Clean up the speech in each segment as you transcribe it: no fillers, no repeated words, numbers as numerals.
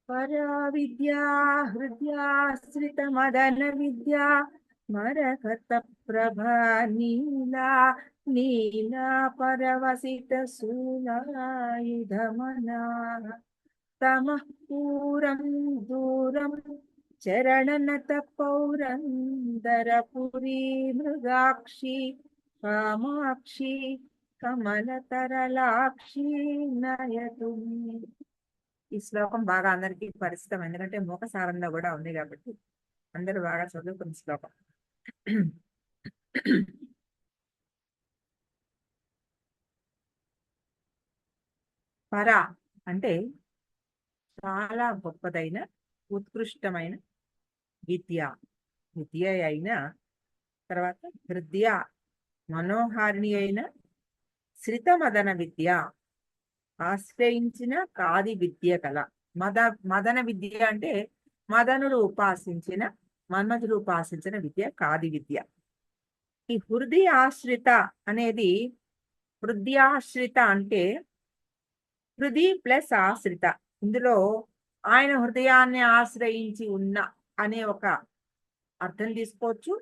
పరా విద్యా హృద్యాశ్రిత మదన విద్యా మరకత ప్రభా నీలా నీలా పరవసిత శూలాయుధమనా తమః పూరం దూరం చరణనత పౌరందరపురీ మృగాక్షి కామాక్షి కమలతరలాక్షి నయతు. ఈ శ్లోకం బాగా అందరికీ పరిచితం, ఎందుకంటే మోక్షసారంలో కూడా ఉంది కాబట్టి అందరూ బాగా చదువుకున్న శ్లోకం. పర అంటే చాలా గొప్పదైన ఉత్కృష్టమైన విద్య, విద్య అయిన తర్వాత హృదయ మనోహారిణి అయిన శ్రితమదన విద్య, ఆశ్రయించిన కాది విద్య కల మదన విద్య అంటే మదనుడు ఉపాసించిన మన్మధుడు ఉపాసించిన విద్య కాది విద్య. ఈ హృదయాశ్రిత అనేది, హృదయాశ్రిత అంటే హృది ప్లస్ ఆశ్రిత, ఇందులో ఆయన హృదయాన్ని ఆశ్రయించి ఉన్న అనే ఒక అర్థం తీసుకోవచ్చు.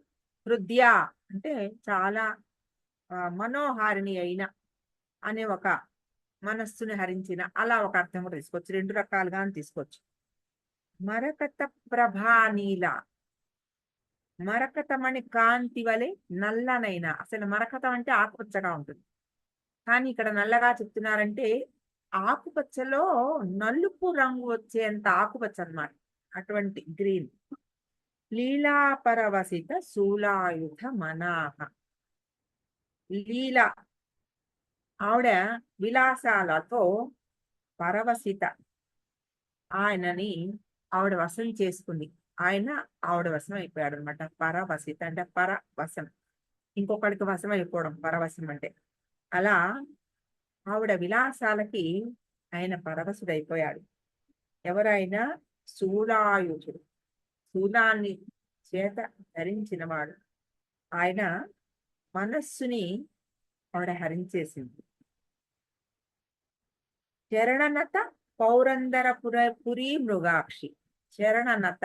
హృదయ అంటే చాలా మనోహారిణి అయిన అనే ఒక మనస్సుని హరించిన అలా ఒక అర్థం కూడా తీసుకోవచ్చు, రెండు రకాలుగా తీసుకోవచ్చు. మరకత ప్రభానీల, మరకతమణి కాంతి వలె నల్లనైన, అసలు మరకతం అంటే ఆకుపచ్చగా ఉంటుంది, కానీ ఇక్కడ నల్లగా చెప్తున్నారంటే ఆకుపచ్చలో నలుపు రంగు వచ్చేంత ఆకుపచ్చ అన్నమాట, అటువంటి గ్రీన్. లీలాపరవసిత శూలాయుధ మనాహ, లీల ఆవిడ విలాసాలతో పరవశిత, ఆయనని ఆవిడ వశం చేసుకుంది, ఆయన ఆవిడ వశం అయిపోయాడు అనమాట. పరవశిత అంటే పరవశం, ఇంకొకడికి వశం అయిపోవడం పరవశం అంటే. అలా ఆవిడ విలాసాలకి ఆయన పరవశుడైపోయాడు. ఎవరైనా శూలాయుధుడు, శూలాన్ని చేత ధరించిన వాడు, ఆయన మనస్సుని ఆవిడ హరించేసింది. చరణనత పురీ మృగాక్షి, చరణనత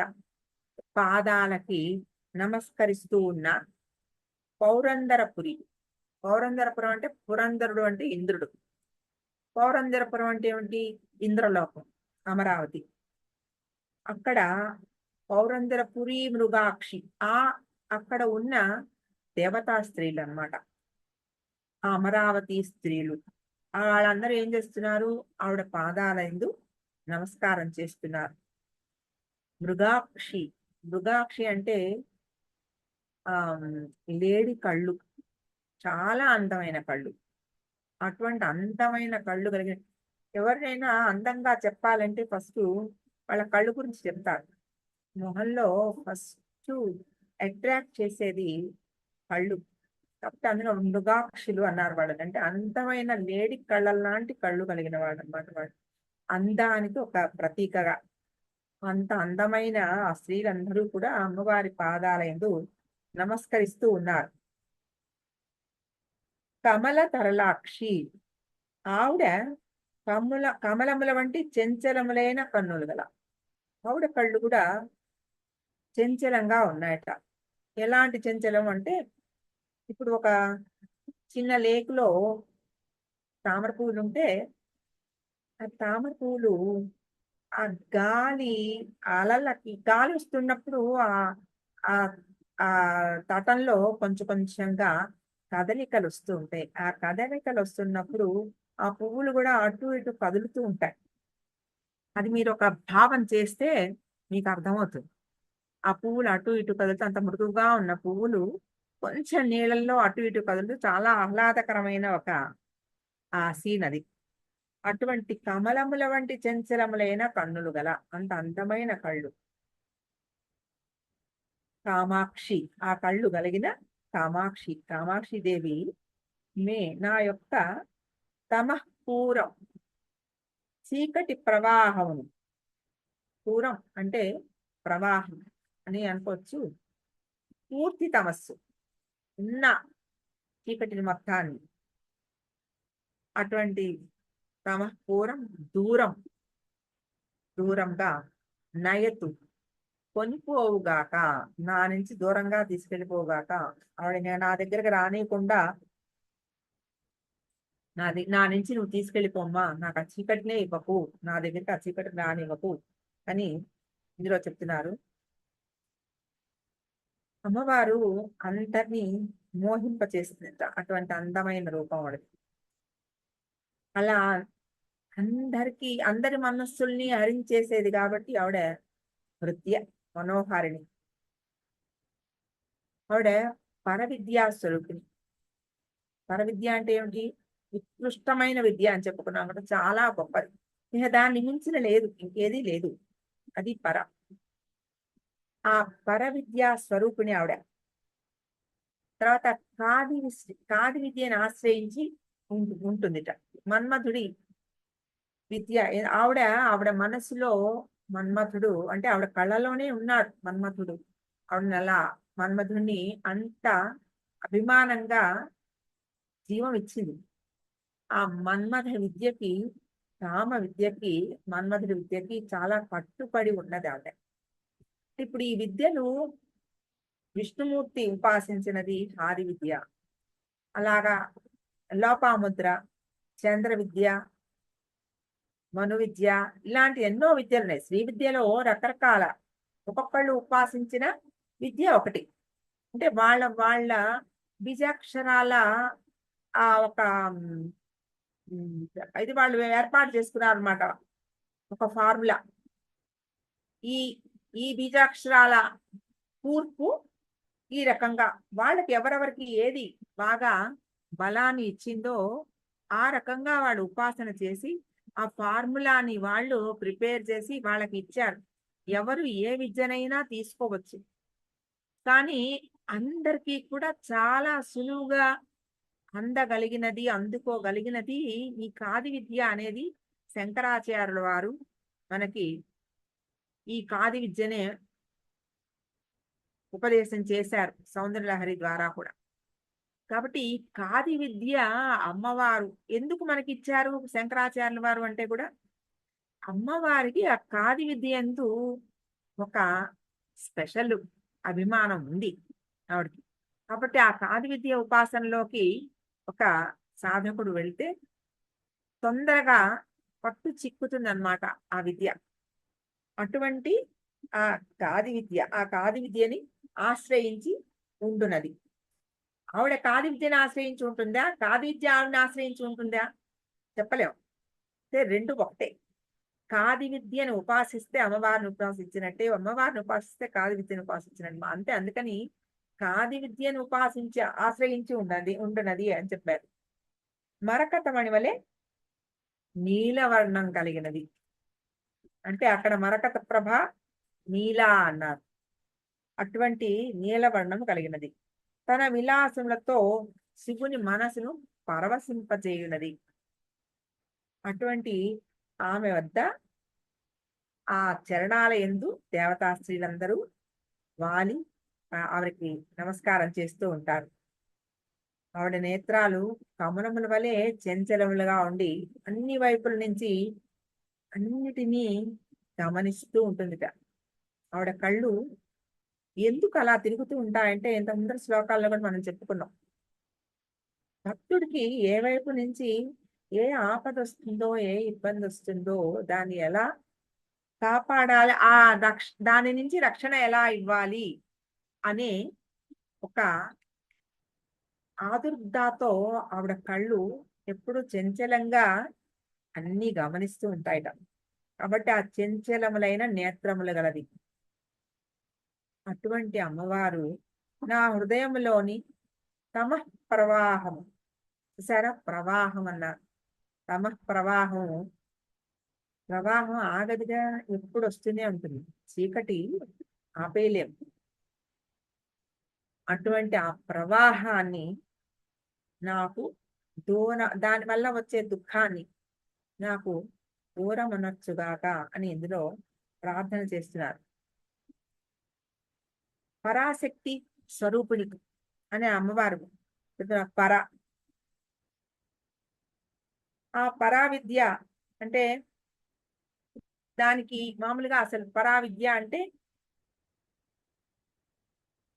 పాదాలకి నమస్కరిస్తూ ఉన్న పౌరందరపురి, పౌరందరపురం అంటే పురంధరుడు అంటే ఇంద్రుడు, పౌరందరపురం అంటే ఏమిటి, ఇంద్రలోకం, అమరావతి. అక్కడ పౌరందరపురి మృగాక్షి, అక్కడ ఉన్న దేవతా స్త్రీలు అన్నమాట, ఆ అమరావతి స్త్రీలు. వాళ్ళందరూ ఏం చేస్తున్నారు, ఆవిడ పాదాలందు నమస్కారం చేస్తున్నారు. మృగాక్షి, మృగాక్షి అంటే లేడి కళ్ళు, చాలా అందమైన కళ్ళు. అటువంటి అందమైన కళ్ళు కలిగిన ఎవరినైనా అందంగా చెప్పాలంటే ఫస్ట్ వాళ్ళ కళ్ళు గురించి చెప్తారు. మొహంలో ఫస్ట్ అట్రాక్ట్ చేసేది కళ్ళు, కాబట్టి అందులో మృగాక్షులు అన్నారు వాళ్ళని. అంటే అందమైన లేడి కళ్ళ లాంటి కళ్ళు కలిగిన వాడు అన్నమాట. వాడు అందానికి ఒక ప్రతీకగా, అంత అందమైన ఆ స్త్రీలందరూ కూడా అమ్మవారి పాదాలయందు నమస్కరిస్తూ ఉన్నారు. కమల తరలాక్షి, ఆవిడ కమలముల వంటి చెంచలములైన కన్నులు గల, ఆవిడ కళ్ళు కూడా చెంచలంగా ఉన్నాయట. ఎలాంటి చెంచలం అంటే, ఇప్పుడు ఒక చిన్న లేకులో తామర పువ్వులు ఉంటే ఆ తామర పువ్వులు ఆ గాలి అలలకి, గాలి వస్తున్నప్పుడు ఆ ఆ తటంలో కొంచెం కొంచెంగా కదలికలు వస్తూ ఉంటాయి. ఆ కదలికలు వస్తున్నప్పుడు ఆ పువ్వులు కూడా అటు ఇటు కదులుతూ ఉంటాయి. అది మీరు ఒక భావం చేస్తే మీకు అర్థమవుతుంది. ఆ పువ్వులు అటు ఇటు కదులుతూ, అంత మృదువుగా ఉన్న పువ్వులు కొంచెం నీళ్ళల్లో అటు ఇటు కదులుతూ చాలా ఆహ్లాదకరమైన ఒక సీన్ అది. అటువంటి కమలముల వంటి చంచలములైన కన్నులు గల, అంత అందమైన కళ్ళు. కామాక్షి, ఆ కళ్ళు కలిగిన కామాక్షి, కామాక్షి దేవి నా యొక్క తమఃపూరం, చీకటి ప్రవాహమును, పూరం అంటే ప్రవాహం అని అనుకోవచ్చు, పూర్తి తమస్సు ఉన్న చీకటిని మొత్తాన్ని, అటువంటి తమఃపూరం దూరం, దూరంగా నయతు కొనిపోవుగాక, నా నుంచి దూరంగా తీసుకెళ్ళిపోవుగాక. ఆవిడ నా దగ్గరకు రానియకుండా నా నుంచి నువ్వు తీసుకెళ్ళిపోమ్మా, నాకు ఆ చీకటినే ఇవ్వకు, నా దగ్గరికి ఆ చీకటిని రానివ్వకు అని ఇందులో చెప్తున్నారు. అమ్మవారు అందరినీ మోహింపచేస్తుందట, అటువంటి అందమైన రూపం ఆవిడది. అలా అందరి మనస్సుల్ని హరించేసేది కాబట్టి ఆవిడ హృదయ మనోహారిణి. ఆవిడ పరవిద్యా స్వరూపిణి. పరవిద్య అంటే ఏమిటి? ఉత్కృష్టమైన విద్య అని చెప్పుకున్నాం కదా, చాలా గొప్పది. ఇక దాన్ని మించిన లేదు, ఇంకేదీ లేదు. అది పర. ఆ పర విద్యా స్వరూపిణి ఆవిడ. తర్వాత కాది విద్యను ఆశ్రయించి ఉంటుందిట. మన్మధుడి విద్య ఆవిడ మనసులో మన్మథుడు అంటే ఆవిడ కళ్ళలోనే ఉన్నాడు మన్మథుడు. ఆవిడని అలా మన్మధుడిని అంత అభిమానంగా జీవం ఇచ్చింది. ఆ మన్మథ విద్యకి, కామ విద్యకి, మన్మథుడి విద్యకి చాలా కట్టుబడి ఉన్నది ఆవిడ. ఇప్పుడు ఈ విద్యను విష్ణుమూర్తి ఉపాసించినది ఆది విద్య. అలాగా లోపాముద్ర, చంద్ర విద్య, మను విద్య, ఇలాంటి ఎన్నో విద్యలు ఉన్నాయి. శ్రీ విద్యలో రకరకాల, ఒక్కొక్కళ్ళు ఉపాసించిన విద్య ఒకటి. అంటే వాళ్ళ వాళ్ళ బీజాక్షరాల ఆ ఒక ఇది వాళ్ళు ఏర్పాటు చేసుకున్నారు అనమాట, ఒక ఫార్ములా. ఈ ఈ బీజాక్షరాల కూర్పు ఈ రకంగా వాళ్ళకి ఎవరెవరికి ఏది బాగా బలాన్ని ఇచ్చిందో ఆ రకంగా వాళ్ళు ఉపాసన చేసి ఆ ఫార్ములాని వాళ్ళు ప్రిపేర్ చేసి వాళ్ళకి ఇచ్చారు. ఎవరు ఏ విద్యనైనా తీసుకోవచ్చు, కానీ అందరికీ కూడా చాలా సులువుగా అందగలిగినది, అందుకోగలిగినది ఈ కాది విద్య అనేది. శంకరాచార్యుల వారు మనకి ఈ కాది విద్యనే ఉపదేశం చేశారు సౌందర్యలహరి ద్వారా కూడా. కాబట్టి ఈ కాది విద్య అమ్మవారు ఎందుకు మనకి ఇచ్చారు శంకరాచార్యుల వారు అంటే కూడా, అమ్మవారికి ఆ కాది విద్య ఎందు ఒక స్పెషల్ అభిమానం ఉంది ఆవిడకి. కాబట్టి ఆ కాది విద్య ఉపాసనలోకి ఒక సాధకుడు వెళ్తే తొందరగా పట్టు చిక్కుతుంది అనమాట ఆ విద్య. అటువంటి ఆ కాది విద్యని ఆశ్రయించి ఉంటున్నది. ఆవిడ కాది విద్యను ఆశ్రయించి ఉంటుందా, కాది విద్య ఆవిడని ఆశ్రయించి ఉంటుందా? చెప్పలేం. అంటే రెండు ఒకటే. కాది విద్యను ఉపాసిస్తే అమ్మవారిని ఉపాసించినట్టే, అమ్మవారిని ఉపాసిస్తే కాది విద్యను ఉపాసించినట్టు. అంతే. అందుకని కాది విద్యను ఆశ్రయించి ఉంటున్నది అని చెప్పారు. మరకతమణి వలె నీలవర్ణం కలిగినది. అంటే అక్కడ మరకత ప్రభ నీలా అన్నారు. అటువంటి నీలవర్ణం కలిగినది. తన విలాసములతో శివుని మనసును పరవశింపజేయునది. అటువంటి ఆమె వద్ద ఆ చరణాల యందు దేవతా స్త్రీలందరూ వాలి ఆవిడకి నమస్కారం చేస్తూ ఉంటారు. ఆవిడ నేత్రాలు కమలముల వలె చంచలములుగా ఉండి అన్ని వైపుల నుంచి అన్నిటినీ గమనిస్తూ ఉంటుందిట. ఆవిడ కళ్ళు ఎందుకు అలా తిరుగుతూ ఉంటాయంటే, ఇంత ముందర శ్లోకాల్లో కూడా మనం చెప్పుకున్నాం, భక్తుడికి ఏ వైపు నుంచి ఏ ఆపద వస్తుందో, ఏ ఇబ్బంది వస్తుందో దాన్ని ఎలా కాపాడాలి, దాని నుంచి రక్షణ ఎలా ఇవ్వాలి అనే ఒక ఆదుర్దాతో ఆవిడ కళ్ళు ఎప్పుడు చంచలంగా అన్ని గమనిస్తూ ఉంటాయట. కాబట్టి ఆ చంచలములైన నేత్రములు గలది. అటువంటి అమ్మవారు నా హృదయంలోని తమః ప్రవాహము, చూసారా, ప్రవాహం అన్నారు. తమః ప్రవాహం ఆగదుగా, ఎప్పుడు వస్తూనే ఉంటుంది. చీకటి ఆపేయలేం. అటువంటి ఆ ప్రవాహాన్ని నాకు దానివల్ల వచ్చే దుఃఖాన్ని నాకు దూరమనొచ్చుగాక అని ఇందులో ప్రార్థన చేస్తున్నారు. పరాశక్తి స్వరూపిణి అనే అమ్మవారు పర. ఆ పరా విద్య అంటే దానికి మామూలుగా అసలు పరావిద్య అంటే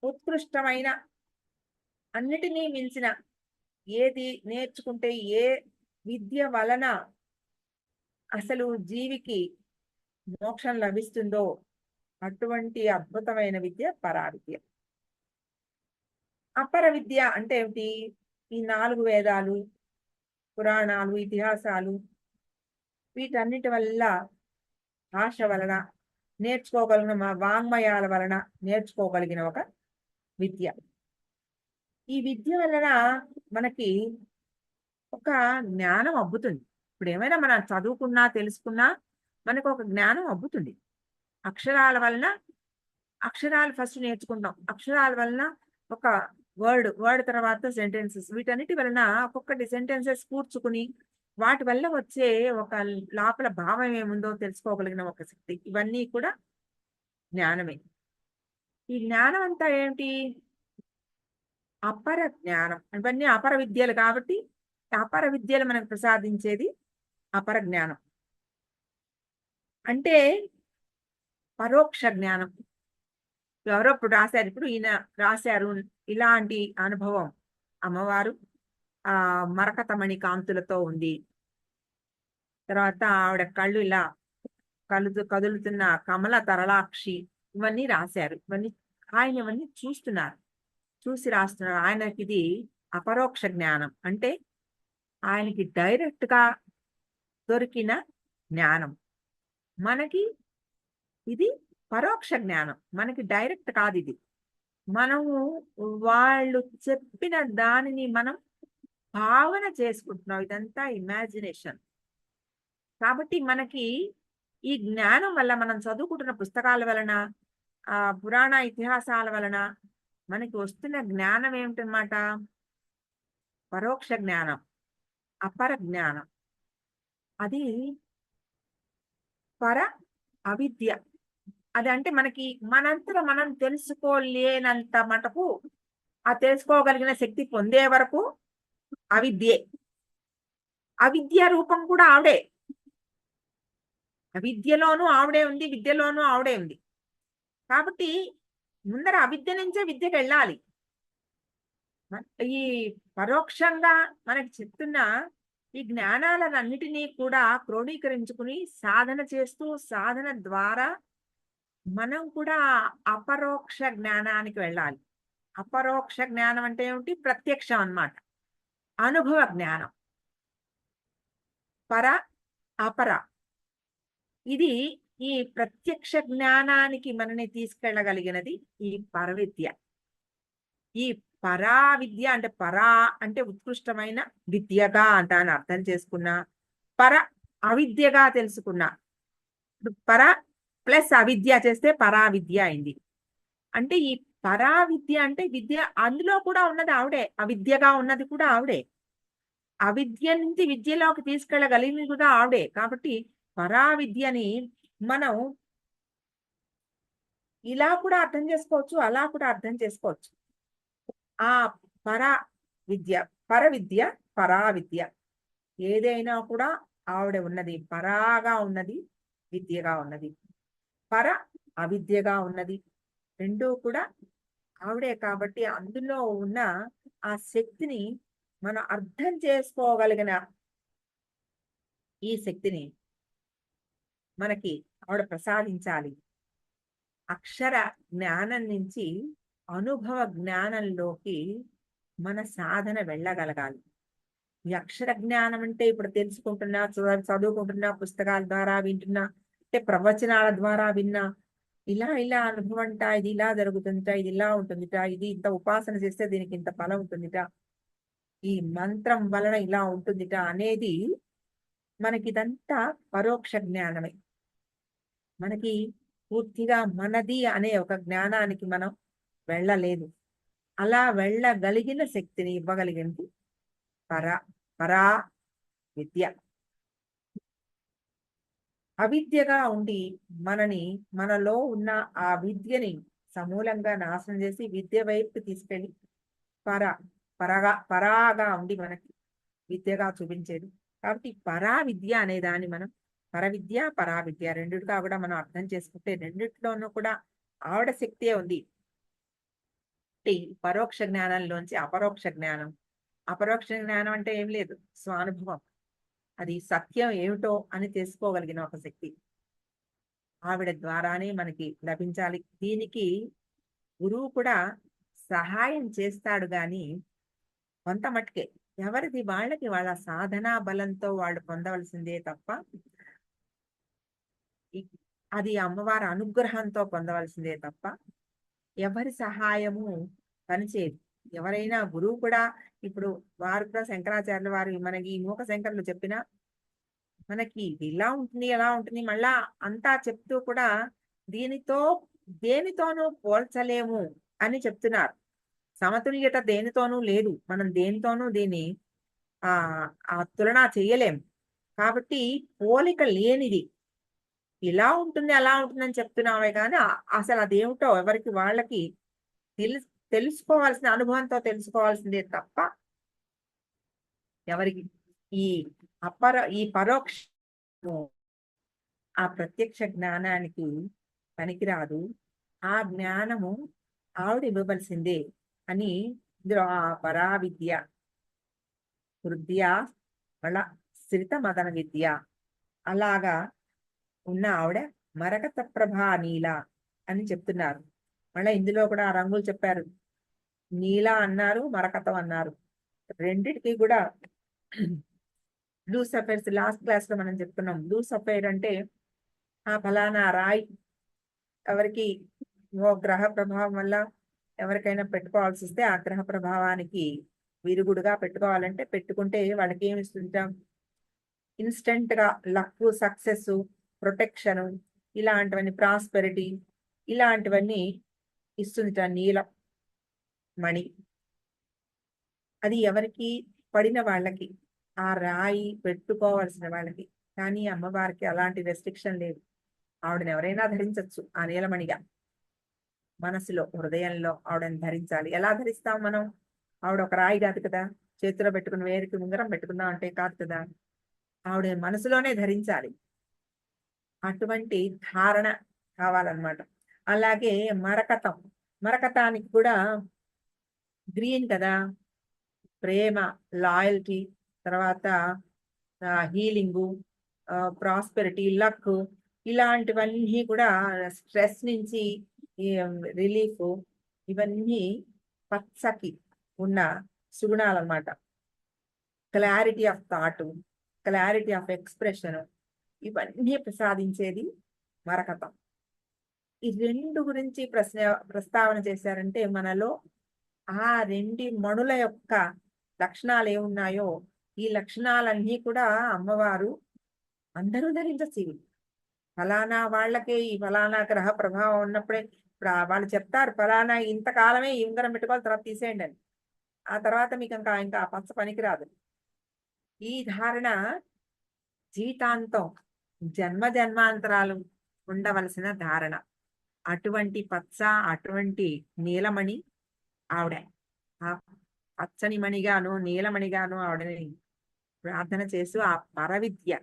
ఉత్కృష్టమైన, అన్నిటినీ మించిన, ఏది నేర్చుకుంటే ఏ విద్య వలన అసలు జీవికి మోక్షం లభిస్తుందో అటువంటి అద్భుతమైన విద్య పరావిద్య. అపర విద్య అంటే ఏమిటి? ఈ 4 వేదాలు, పురాణాలు, ఇతిహాసాలు వీటన్నిటి వల్ల, భాష వలన నేర్చుకోగలిగిన వాంగ్మయాల వలన నేర్చుకోగలిగిన ఒక విద్య. ఈ విద్య వలన మనకి ఒక జ్ఞానం అబ్బుతుంది. ఇప్పుడు ఏమైనా మనం చదువుకున్నా, తెలుసుకున్నా మనకు ఒక జ్ఞానం అబ్బుతుంది. అక్షరాల వలన, అక్షరాలు ఫస్ట్ నేర్చుకుంటాం. అక్షరాల వలన ఒక వర్డ్ తర్వాత సెంటెన్సెస్, వీటన్నిటి వలన ఒక్కొక్కటి సెంటెన్సెస్ కూర్చుకుని వాటి వల్ల వచ్చే ఒక లోపల భావం ఏముందో తెలుసుకోగలిగిన ఒక శక్తి. ఇవన్నీ కూడా జ్ఞానమే. ఈ జ్ఞానం అంతా ఏమిటి? అపర జ్ఞానం. ఇవన్నీ అపర విద్యలు కాబట్టి అపర విద్యలు మనకు ప్రసాదించేది అపర జ్ఞానం. అంటే పరోక్ష జ్ఞానం. ఎవరో ఇప్పుడు రాశారు, ఇప్పుడు ఈయన రాశారు, ఇలాంటి అనుభవం అమ్మవారు మరకతమణి కాంతులతో ఉంది. తర్వాత ఆవిడ కళ్ళు ఇలా కదులుతున్న కమల తరళాక్షి, ఇవన్నీ రాశారు. ఆయన ఇవన్నీ చూస్తున్నారు, చూసి రాస్తున్నారు. ఆయనకి ఇది అపరోక్ష జ్ఞానం. అంటే ఆయనకి డైరెక్ట్ గా దొరికిన జ్ఞానం. మనకి ఇది పరోక్ష జ్ఞానం, మనకి డైరెక్ట్ కాదు ఇది. మనము వాళ్ళు చెప్పిన దానిని మనం భావన చేసుకుంటున్నాం. ఇదంతా ఇమాజినేషన్. కాబట్టి మనకి ఈ జ్ఞానం వల్ల, మనం చదువుకుంటున్న పుస్తకాల వలన, పురాణ ఇతిహాసాల వలన మనకి వస్తున్న జ్ఞానం ఏమిటన్నమాట? పరోక్ష జ్ఞానం, అపర జ్ఞానం. అది పర అవిద్య. అదంటే మనకి మనంతట మనం తెలుసుకోలేనంత మటుకు, ఆ తెలుసుకోగలిగిన శక్తి పొందే వరకు అవిద్యే. అవిద్య రూపం కూడా ఆవిడే. విద్యలోనూ ఆవిడే ఉంది, విద్యలోనూ ఆవిడే ఉంది. కాబట్టి ముందర అవిద్య నుంచే విద్యకు వెళ్ళాలి. ఈ పరోక్షంగా మనకి చెప్తున్న ఈ జ్ఞానాలన్నిటినీ కూడా క్రోడీకరించుకుని సాధన చేస్తూ, సాధన ద్వారా మనం కూడా అపరోక్ష జ్ఞానానికి వెళ్ళాలి. అపరోక్ష జ్ఞానం అంటే ఏమిటి? ప్రత్యక్షం అన్నమాట, అనుభవ జ్ఞానం. పర అపర, ఇది ఈ ప్రత్యక్ష జ్ఞానానికి మనని తీసుకెళ్ళగలిగినది ఈ పరవిద్య. ఈ పరా విద్య అంటే, పరా అంటే ఉత్కృష్టమైన విద్యగా అంటాను అర్థం చేసుకున్నా, పర అవిద్యగా తెలుసుకున్నా. పర ప్లస్ అవిద్య చేస్తే పరా విద్య అయింది. అంటే ఈ పరా విద్య అంటే విద్య, అందులో కూడా ఉన్నది ఆవిడే, అవిద్యగా ఉన్నది కూడా ఆవిడే. అవిద్య నుంచి విద్యలోకి తీసుకెళ్ళగలిగింది కూడా ఆవిడే. కాబట్టి పరా విద్యని మనం ఇలా కూడా అర్థం చేసుకోవచ్చు, అలా కూడా అర్థం చేసుకోవచ్చు. ఆ పర విద్య, పర విద్య, పరా విద్య, ఏదైనా కూడా ఆవిడ ఉన్నది. పరాగా ఉన్నది, విద్యగా ఉన్నది. పర అవిద్యగా ఉన్నది, రెండూ కూడా ఆవిడే. కాబట్టి అందులో ఉన్న ఆ శక్తిని మనం అర్థం చేసుకోగలిగిన ఈ శక్తిని మనకి ఆవిడ ప్రసాదించాలి. అక్షర జ్ఞానం నుంచి అనుభవ జ్ఞానంలోకి మన సాధన వెళ్ళగలగాలి. ఈ అక్షర జ్ఞానం అంటే ఇప్పుడు తెలుసుకుంటున్నా, చదువుకుంటున్నా, పుస్తకాల ద్వారా వింటున్నా, అంటే ప్రవచనాల ద్వారా విన్నా, ఇలా ఇలా అనుభవంట, ఇది ఇలా జరుగుతుందిట, ఇది ఇలా ఉంటుందిట, ఇది ఇంత ఉపాసన చేస్తే దీనికి ఇంత ఫలం ఉంటుందిట, ఈ మంత్రం వలన ఇలా ఉంటుందిట అనేది మనకిదంతా పరోక్ష జ్ఞానమే. మనకి పూర్తిగా మనది అనే ఒక జ్ఞానానికి మనం వెళ్ళలేదు. అలా వెళ్ళగలిగిన శక్తిని ఇవ్వగలిగింది పరా విద్య. అవిద్యగా ఉండి మనలో ఉన్న ఆ విద్యని సమూలంగా నాశనం చేసి విద్య వైపు తీసుకెళ్ళి పరాగా ఉండి మనకి విద్యగా చూపించేది. కాబట్టి పరా విద్య అనే దాన్ని మనం పరవిద్య పరావిద్య రెండిటిగా కూడా మనం అర్థం చేసుకుంటే రెండిట్లోనూ కూడా ఆవిడ శక్తియే ఉంది. ఈ పరోక్ష జ్ఞానంలోంచి అపరోక్ష జ్ఞానం. అపరోక్ష జ్ఞానం అంటే ఏం లేదు, స్వానుభవం. అది సత్యం ఏమిటో అని తెలుసుకోగలిగిన ఒక శక్తి ఆవిడ ద్వారానే మనకి లభించాలి. దీనికి గురువు కూడా సహాయం చేస్తాడు గాని కొంత మట్టుకే. ఎవరిది వాళ్ళకి వాళ్ళ సాధనా బలంతో వాళ్ళు పొందవలసిందే తప్ప ఇ- అది అమ్మవారి అనుగ్రహంతో పొందవలసిందే తప్ప ఎవరి సహాయము పనిచేయదు. ఎవరైనా గురువు కూడా ఇప్పుడు వారు కూడా శంకరాచార్యుల వారు మనకి ఈ మూక శంకరులు చెప్పిన మనకి ఇది ఇలా ఉంటుంది ఎలా ఉంటుంది మళ్ళా అంతా చెప్తూ కూడా దీనితో దేనితోనూ పోల్చలేము అని చెప్తున్నారు. సమతుల్యత దేనితోనూ లేదు, మనం దేనితోనూ దీన్ని ఆ ఆ తులన చెయ్యలేం. కాబట్టి పోలిక లేనిది, ఇలా ఉంటుంది అలా ఉంటుందని చెప్తున్నామే కానీ అసలు అదేమిటో ఎవరికి వాళ్ళకి తెలుసు తెలుసుకోవాల్సిన అనుభవంతో తెలుసుకోవాల్సిందే తప్ప ఎవరికి ఈ ఈ పరోక్ష ఆ ప్రత్యక్ష జ్ఞానానికి పనికిరాదు. ఆ జ్ఞానము ఆవిడ ఇవ్వవలసిందే అని ఇందులో ఆ పరావిద్య హృదయ మళ్ళా శ్రిత మదన విద్య అలాగా ఉన్న ఆవిడ మరకత ప్రభా నీల అని చెప్తున్నారు. మళ్ళీ ఇందులో కూడా ఆ రంగులు చెప్పారు, నీల అన్నారు మరకతం అన్నారు. రెండిటికి కూడా బ్లూ సఫైర్స్ లాస్ట్ క్లాస్ లో మనం చెప్పుకున్నాం. బ్లూ సఫైర్ అంటే ఆ ఫలానా రాయి ఎవరికి ఓ గ్రహ ప్రభావం వల్ల ఎవరికైనా పెట్టుకోవాల్సి వస్తే ఆ గ్రహ ప్రభావానికి విరుగుడుగా పెట్టుకోవాలంటే పెట్టుకుంటే వాళ్ళకి ఏమి ఇస్తుంటాం, ఇన్స్టెంట్ గా లక్, సక్సెస్, ప్రొటెక్షన్, ఇలాంటివన్నీ ప్రాస్పెరిటీ ఇలాంటివన్నీ ఇస్తుందిట నీలం మణి. అది ఎవరికి పడిన వాళ్ళకి ఆ రాయి పెట్టుకోవాల్సిన వాళ్ళకి. కానీ అమ్మవారికి అలాంటి రెస్ట్రిక్షన్ లేదు, ఆవిడని ఎవరైనా ధరించవచ్చు ఆ నీలమణిగా. మనసులో హృదయంలో ఆవిడని ధరించాలి. ఎలా ధరిస్తాం మనం? ఆవిడ ఒక రాయి కాదు కదా, చేతిలో పెట్టుకుని వేరికి ఉంగరం పెట్టుకుందాం అంటే కాదు కదా, ఆవిడ మనసులోనే ధరించాలి. అటువంటి ధారణ కావాలన్నమాట. అలాగే మరకతం, మరకతానికి కూడా గ్రీన్ కదా, ప్రేమ, లాయల్టీ, తర్వాత హీలింగు, ప్రాస్పెరిటీ, లక్ ఇలాంటివన్నీ కూడా స్ట్రెస్ నుంచి రిలీఫ్, ఇవన్నీ పచ్చకి ఉన్న సుగుణాలు అన్నమాట. Clarity of thought, clarity of expression ఇవన్నీ ప్రసాదించేది మరకతం. ఈ రెండు గురించి ప్రస్తావన చేశారంటే మనలో ఆ రెండి మణుల యొక్క లక్షణాలు ఏమున్నాయో ఈ లక్షణాలన్నీ కూడా అమ్మవారు అందరూ ధరించచ్చు. ఇవి ఫలానా వాళ్ళకే ఈ ఫలానా గ్రహ ప్రభావం ఉన్నప్పుడే ఇప్పుడు వాళ్ళు చెప్తారు ఫలానా ఇంతకాలమే ఈ ఉంగరం పెట్టుకోవాలి తర్వాత తీసేయండి అని, ఆ తర్వాత మీకు ఇంకా ఇంకా ఆ పచ్చ పనికిరాదు. ఈ ధారణ జీవితాంతం జన్మ జన్మాంతరాలు ఉండవలసిన ధారణ. అటువంటి పచ్చ, అటువంటి నీలమణి ఆవిడ. ఆ పచ్చని మణిగాను నీలమణిగాను ఆవిడని ప్రార్థన చేస్తూ ఆ పరవిద్య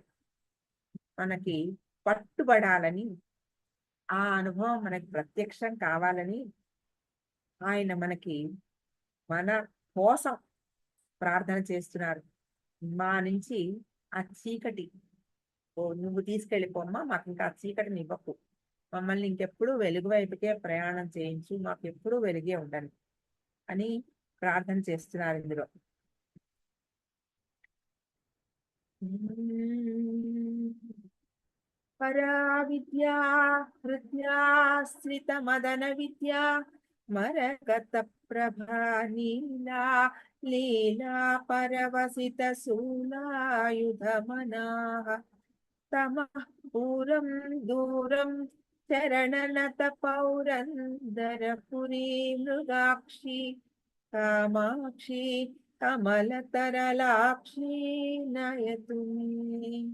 మనకి పట్టుబడాలని, ఆ అనుభవం మనకి ప్రత్యక్షం కావాలని ఆయన మనకి మన కోసం ప్రార్థన చేస్తున్నారు. మా నుంచి ఆ చీకటి నువ్వు తీసుకెళ్ళిపోమ్మా, మాకు ఇంకా ఆ చీకటిని ఇవ్వకు, మమ్మల్ని ఇంకెప్పుడు వెలుగు వైపుకే ప్రయాణం చేయించు, మాకు ఎప్పుడూ వెలిగే ఉండాలి అని ప్రార్థన చేస్తున్నారు ఇందులో. పరా విద్యా హృద్యాశ్రిత మదన విద్యా మరగత ప్రభా నీలా లీలా పరవసిత శూలాయుధమనా తమః పూరం దూరం చరణనత పౌరందరపురీ మృగాక్షి కామాక్షి కమలతరలాక్షి నయతు మే.